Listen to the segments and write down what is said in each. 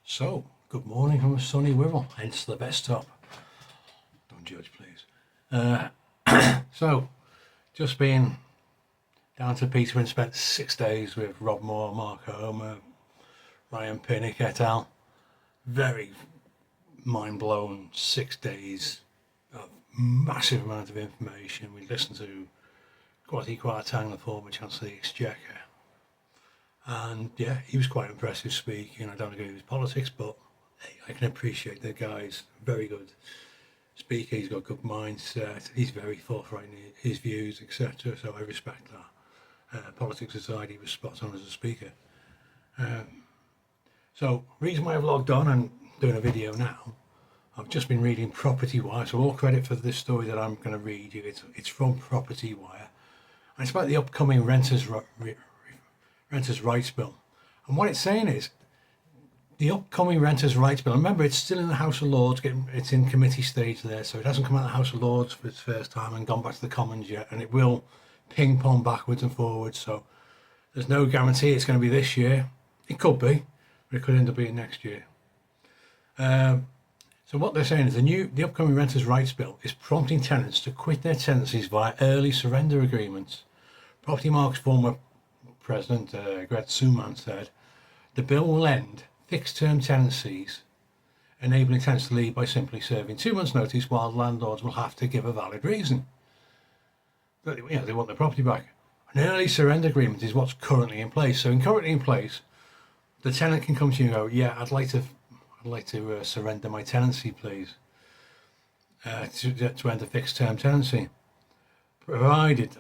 So, good morning from a sunny Wirral, hence the best top. Don't judge, please. So, just been down to Peterborough and spent 6 days with Rob Moore, Mark Homer, Ryan Pinnock et al. Very mind-blown 6 days of massive amount of information. We listened to Kwasi Kwarteng, the former Chancellor of the Exchequer. And yeah, he was quite impressive speaking. I don't agree with his politics, but hey, I can appreciate the guy's very good speaker. He's got good mindset. He's very forthright in his views, etc. So I respect that. Politics aside, he was spot on as a speaker. So reason why I've logged on and doing a video now, I've just been reading Property Wire. So all credit for this story that I'm going to read you. It's from Property Wire. And it's about the upcoming renters' rights bill. And what it's saying is the upcoming renters' rights bill, remember it's still in the House of Lords, it's in committee stage there, so it hasn't come out of the House of Lords for its first time and gone back to the Commons yet, and it will ping pong backwards and forwards, so there's no guarantee it's going to be this year. It could be, but it could end up being next year. So what they're saying is the upcoming renters' rights bill is prompting tenants to quit their tenancies via early surrender agreements. Property Mark's former President Gret Suman said the bill will end fixed-term tenancies, enabling tenants to leave by simply serving 2 months' notice, while landlords will have to give a valid reason. But they want their property back. An early surrender agreement is what's currently in place. So, currently in place, the tenant can come to you and go, "Yeah, I'd like to surrender my tenancy, please, to end a fixed-term tenancy," provided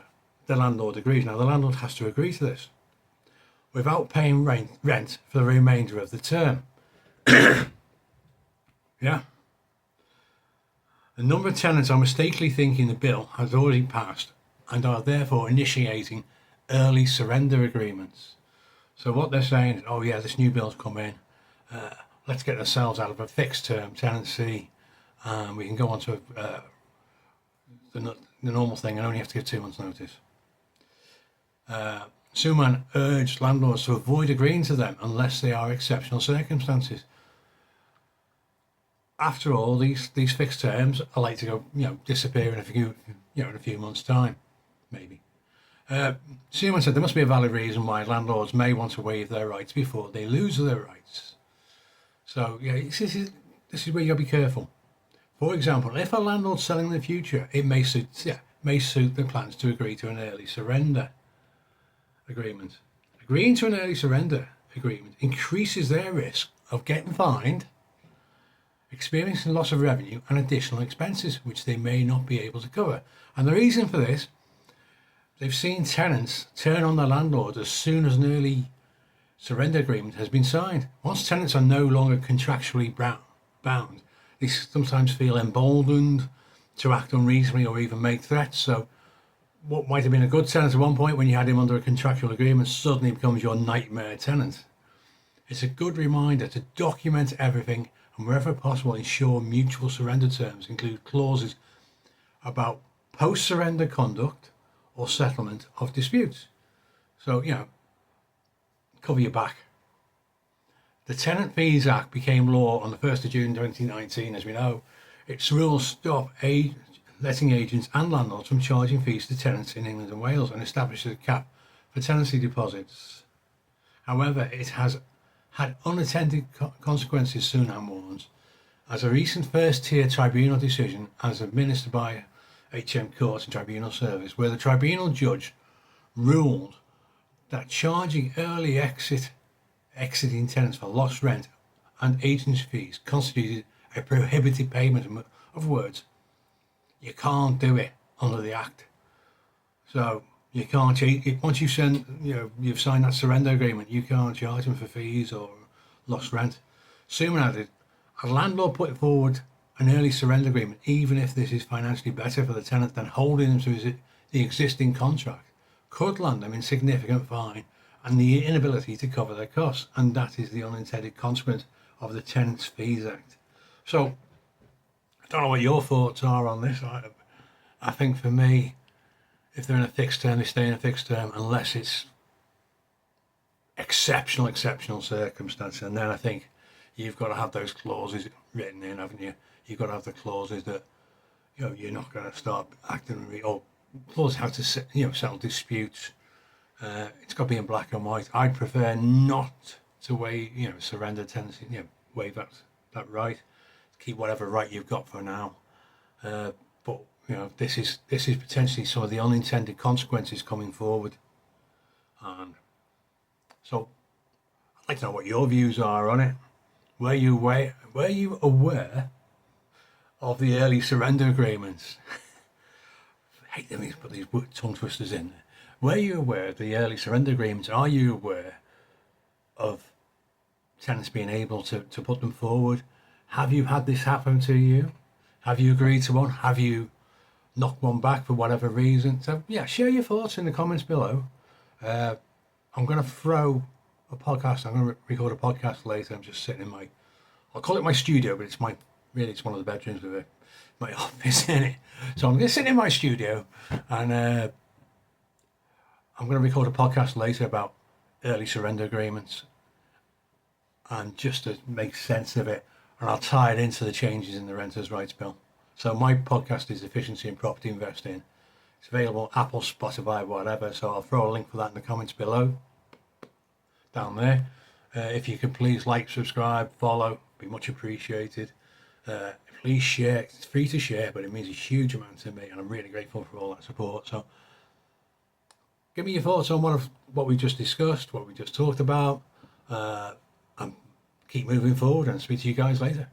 the landlord agrees. Now, the landlord has to agree to this without paying rent for the remainder of the term. Yeah. A number of tenants are mistakenly thinking the bill has already passed and are therefore initiating early surrender agreements. So what they're saying is, oh yeah, this new bill's come in, let's get ourselves out of a fixed term tenancy, and we can go on to the normal thing and only have to give 2 months notice. Suman urged landlords to avoid agreeing to them unless they are exceptional circumstances. After all, these fixed terms are likely to go, disappear in a few months' time, maybe. Suman said there must be a valid reason why landlords may want to waive their rights before they lose their rights. So yeah, this is where you got to be careful. For example, if a landlord's selling in the future, it may suit the plans to agree to an early surrender agreement. Agreeing to an early surrender agreement increases their risk of getting fined, experiencing loss of revenue and additional expenses which they may not be able to cover. And the reason for this, they've seen tenants turn on the landlord as soon as an early surrender agreement has been signed. Once tenants are no longer contractually bound, they sometimes feel emboldened to act unreasonably or even make threats. So what might have been a good tenant at one point when you had him under a contractual agreement suddenly becomes your nightmare tenant. It's a good reminder to document everything and wherever possible ensure mutual surrender terms include clauses about post-surrender conduct or settlement of disputes. So, cover your back. The Tenant Fees Act became law on the 1st of June 2019, as we know. Its rules stop letting agents and landlords from charging fees to tenants in England and Wales and establishes a cap for tenancy deposits. However, it has had unintended consequences, Suman warns, as a recent first-tier tribunal decision as administered by HM Courts and Tribunal Service, where the tribunal judge ruled that charging early exiting tenants for lost rent and agency fees constituted a prohibited payment. Of words, you can't do it under the Act. So you can't, once you've signed that surrender agreement, you can't charge them for fees or lost rent. Suman added, a landlord putting forward an early surrender agreement, even if this is financially better for the tenant than holding them to the existing contract, could land them in significant fine and the inability to cover their costs. And that is the unintended consequence of the Tenants Fees Act. So I don't know what your thoughts are on this. I think for me, if they're in a fixed term, they stay in a fixed term unless it's exceptional circumstance. And then I think you've got to have those clauses written in, haven't you? You've got to have the clauses that, you're not going to start acting, or clauses how to settle disputes. It's got to be in black and white. I'd prefer not to surrender tenancy, waive that right. Keep whatever right you've got for now. But this is potentially some of the unintended consequences coming forward. And so I'd like to know what your views are on it. Were you aware of the early surrender agreements? I hate them, put these tongue twisters in there. Were you aware of the early surrender agreements? Are you aware of tenants being able to put them forward? Have you had this happen to you? Have you agreed to one? Have you knocked one back for whatever reason? So yeah, share your thoughts in the comments below. I'm going to throw a podcast. I'm going to record a podcast later. I'm just sitting in I'll call it my studio, but it's one of the bedrooms with my office in it. So I'm going to sit in my studio, and I'm going to record a podcast later about early surrender agreements, and just to make sense of it, and I'll tie it into the changes in the Renters' Rights Bill. So my podcast is Efficiency in Property Investing. It's available Apple, Spotify, whatever. So I'll throw a link for that in the comments below, down there. If you could please like, subscribe, follow, be much appreciated. Please share. It's free to share, but it means a huge amount to me, and I'm really grateful for all that support. So give me your thoughts on what we just discussed, what we just talked about, and keep moving forward, and speak to you guys later.